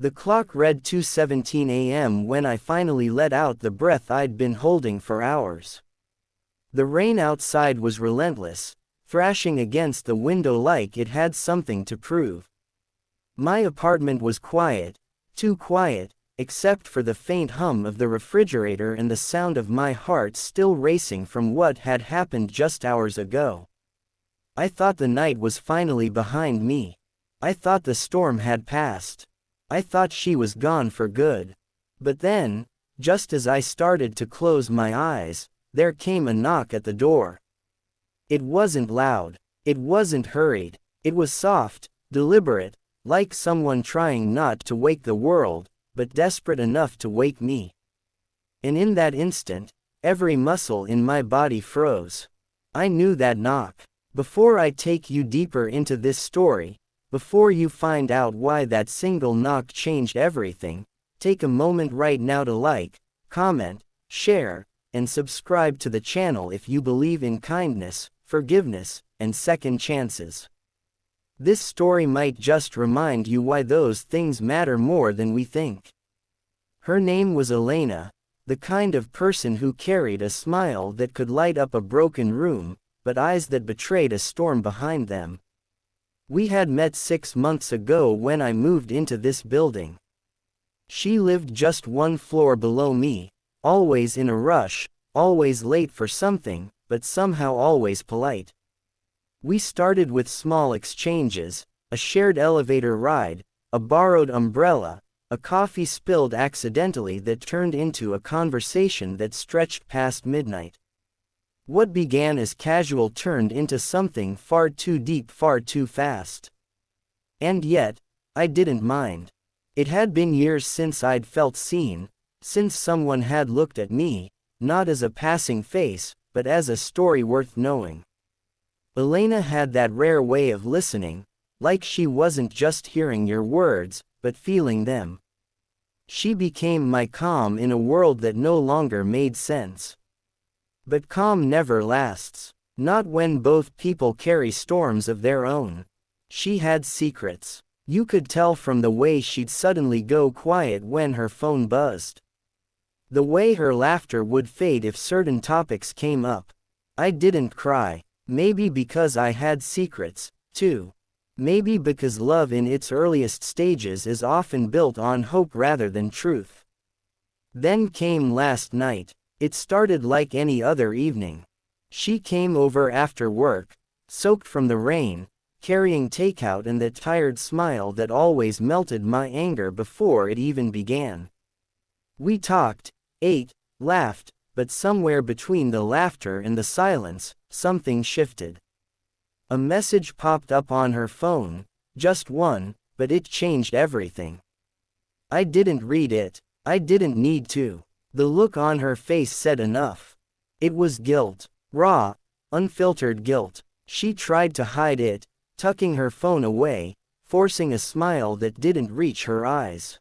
The clock read 2:17 a.m. when I finally let out the breath I'd been holding for hours. The rain outside was relentless, thrashing against the window like it had something to prove. My apartment was quiet, too quiet, except for the faint hum of the refrigerator and the sound of my heart still racing from what had happened just hours ago. I thought the night was finally behind me. I thought the storm had passed. I thought she was gone for good. But then, just as I started to close my eyes, there came a knock at the door. It wasn't loud. It wasn't hurried. It was soft, deliberate, like someone trying not to wake the world, but desperate enough to wake me. And in that instant, every muscle in my body froze. I knew that knock. Before I take you deeper into this story, before you find out why that single knock changed everything, take a moment right now to like, comment, share, and subscribe to the channel if you believe in kindness, forgiveness, and second chances. This story might just remind you why those things matter more than we think. Her name was Elena, the kind of person who carried a smile that could light up a broken room, but eyes that betrayed a storm behind them. We had met 6 months ago when I moved into this building. She lived just one floor below me, always in a rush, always late for something, but somehow always polite. We started with small exchanges, a shared elevator ride, a borrowed umbrella, a coffee spilled accidentally that turned into a conversation that stretched past midnight. What began as casual turned into something far too deep, far too fast. And yet, I didn't mind. It had been years since I'd felt seen, since someone had looked at me, not as a passing face, but as a story worth knowing. Elena had that rare way of listening, like she wasn't just hearing your words, but feeling them. She became my calm in a world that no longer made sense. But calm never lasts, not when both people carry storms of their own. She had secrets. You could tell from the way she'd suddenly go quiet when her phone buzzed. The way her laughter would fade if certain topics came up. I didn't cry. Maybe because I had secrets, too. Maybe because love in its earliest stages is often built on hope rather than truth. Then came last night. It started like any other evening. She came over after work, soaked from the rain, carrying takeout and the tired smile that always melted my anger before it even began. We talked, ate, laughed, but somewhere between the laughter and the silence, something shifted. A message popped up on her phone, just one, but it changed everything. I didn't read it. I didn't need to. The look on her face said enough. It was guilt. Raw, unfiltered guilt. She tried to hide it, tucking her phone away, forcing a smile that didn't reach her eyes.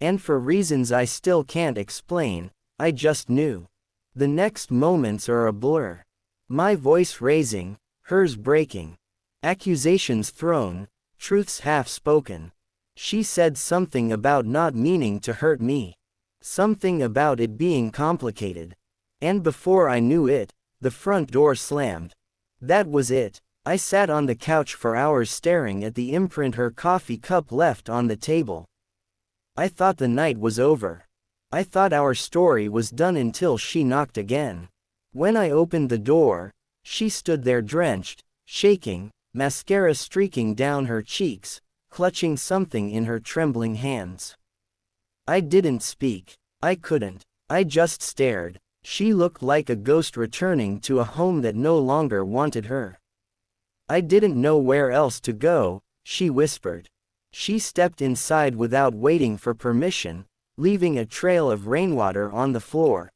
And for reasons I still can't explain, I just knew. The next moments are a blur. My voice raising, hers breaking. Accusations thrown, truths half spoken. She said something about not meaning to hurt me. Something about it being complicated. And before I knew it, the front door slammed. That was it. I sat on the couch for hours staring at the imprint her coffee cup left on the table. I thought the night was over. I thought our story was done until she knocked again. When I opened the door, she stood there drenched, shaking, mascara streaking down her cheeks, clutching something in her trembling hands. I didn't speak. I couldn't. I just stared. She looked like a ghost returning to a home that no longer wanted her. I didn't know where else to go, she whispered. She stepped inside without waiting for permission, leaving a trail of rainwater on the floor.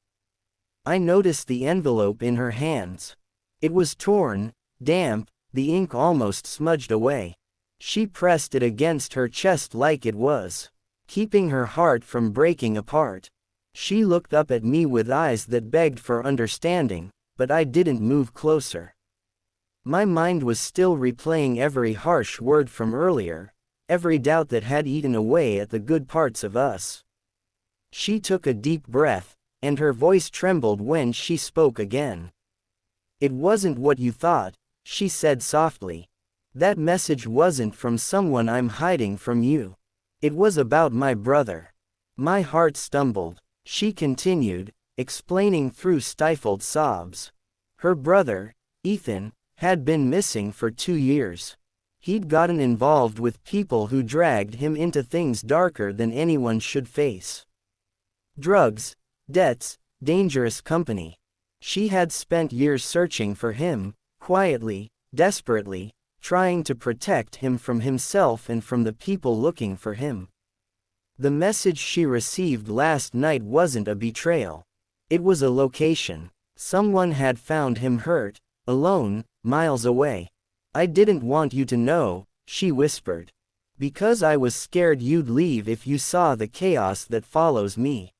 I noticed the envelope in her hands. It was torn, damp, the ink almost smudged away. She pressed it against her chest like it was keeping her heart from breaking apart. She looked up at me with eyes that begged for understanding, but I didn't move closer. My mind was still replaying every harsh word from earlier, every doubt that had eaten away at the good parts of us. She took a deep breath, and her voice trembled when she spoke again. It wasn't what you thought, she said softly. That message wasn't from someone I'm hiding from you. It was about my brother. My heart stumbled. She continued, explaining through stifled sobs. Her brother, Ethan, had been missing for 2 years. He'd gotten involved with people who dragged him into things darker than anyone should face. Drugs, debts, dangerous company. She had spent years searching for him, quietly, desperately, trying to protect him from himself and from the people looking for him. The message she received last night wasn't a betrayal. It was a location. Someone had found him hurt, alone, miles away. I didn't want you to know, she whispered. Because I was scared you'd leave if you saw the chaos that follows me.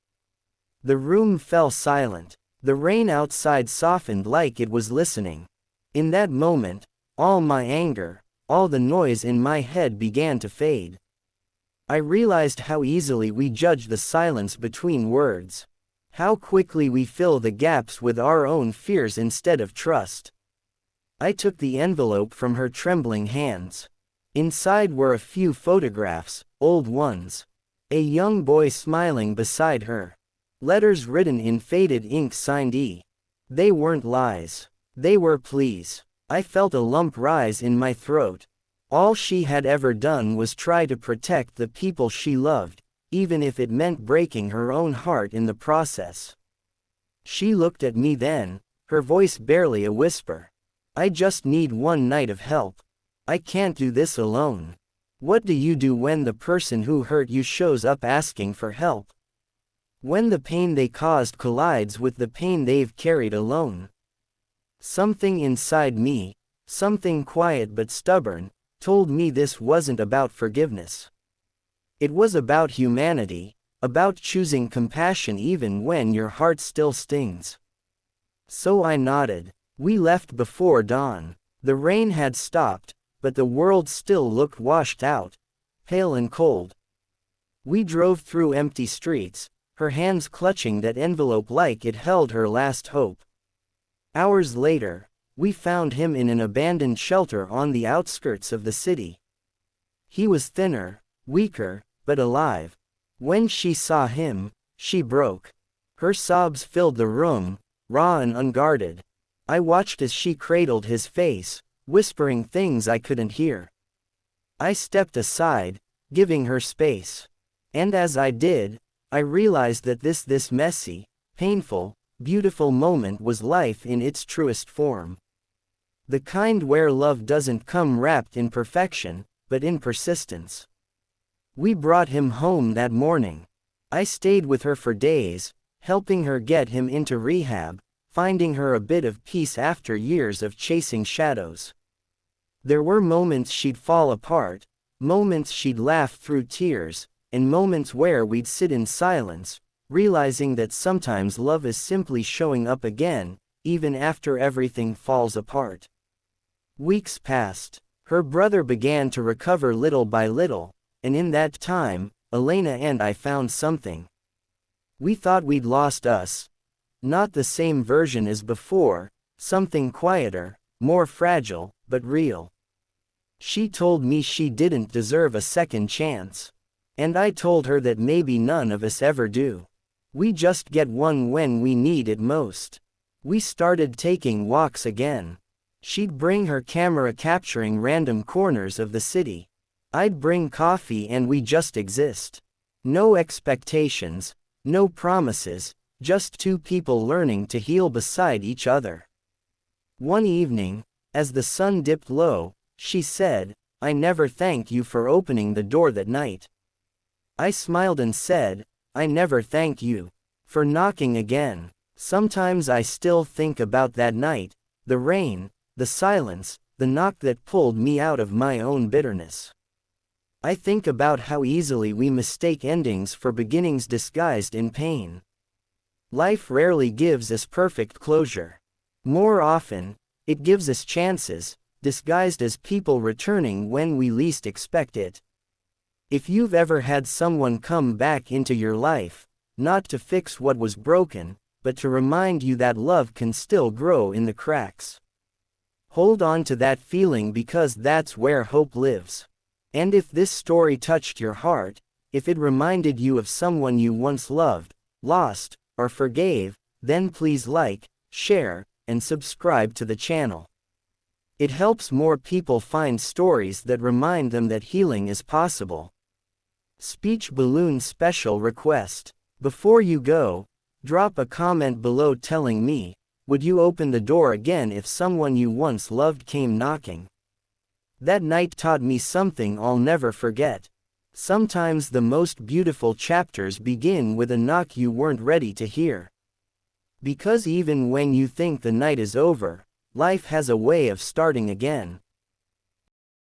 The room fell silent. The rain outside softened like it was listening. In that moment, all my anger, all the noise in my head began to fade. I realized how easily we judge the silence between words. How quickly we fill the gaps with our own fears instead of trust. I took the envelope from her trembling hands. Inside were a few photographs, old ones. A young boy smiling beside her. Letters written in faded ink signed E. They weren't lies. They were pleas. I felt a lump rise in my throat. All she had ever done was try to protect the people she loved, even if it meant breaking her own heart in the process. She looked at me then, her voice barely a whisper. I just need one night of help. I can't do this alone. What do you do when the person who hurt you shows up asking for help? When the pain they caused collides with the pain they've carried alone? Something inside me, something quiet but stubborn, told me this wasn't about forgiveness. It was about humanity, about choosing compassion even when your heart still stings. So I nodded. We left before dawn. The rain had stopped, but the world still looked washed out, pale and cold. We drove through empty streets, her hands clutching that envelope like it held her last hope. Hours later, we found him in an abandoned shelter on the outskirts of the city. He was thinner, weaker, but alive. When she saw him, she broke. Her sobs filled the room, raw and unguarded. I watched as she cradled his face, whispering things I couldn't hear. I stepped aside, giving her space. And as I did, I realized that this messy, painful, beautiful moment was life in its truest form. The kind where love doesn't come wrapped in perfection, but in persistence. We brought him home that morning. I stayed with her for days, helping her get him into rehab, finding her a bit of peace after years of chasing shadows. There were moments she'd fall apart, moments she'd laugh through tears, and moments where we'd sit in silence, realizing that sometimes love is simply showing up again, even after everything falls apart. Weeks passed. Her brother began to recover little by little, and in that time, Elena and I found something. We thought we'd lost us. Not the same version as before, something quieter, more fragile, but real. She told me she didn't deserve a second chance. And I told her that maybe none of us ever do. We just get one when we need it most. We started taking walks again. She'd bring her camera capturing random corners of the city. I'd bring coffee and we just exist. No expectations, no promises, just two people learning to heal beside each other. One evening, as the sun dipped low, she said, "I never thanked you for opening the door that night." I smiled and said, "I never thank you for knocking again." Sometimes I still think about that night, the rain, the silence, the knock that pulled me out of my own bitterness. I think about how easily we mistake endings for beginnings disguised in pain. Life rarely gives us perfect closure. More often, it gives us chances, disguised as people returning when we least expect it. If you've ever had someone come back into your life, not to fix what was broken, but to remind you that love can still grow in the cracks. Hold on to that feeling because that's where hope lives. And if this story touched your heart, if it reminded you of someone you once loved, lost, or forgave, then please like, share, and subscribe to the channel. It helps more people find stories that remind them that healing is possible. Speech balloon special request. Before you go, drop a comment below telling me, would you open the door again if someone you once loved came knocking? That night taught me something I'll never forget. Sometimes the most beautiful chapters begin with a knock you weren't ready to hear. Because even when you think the night is over, life has a way of starting again.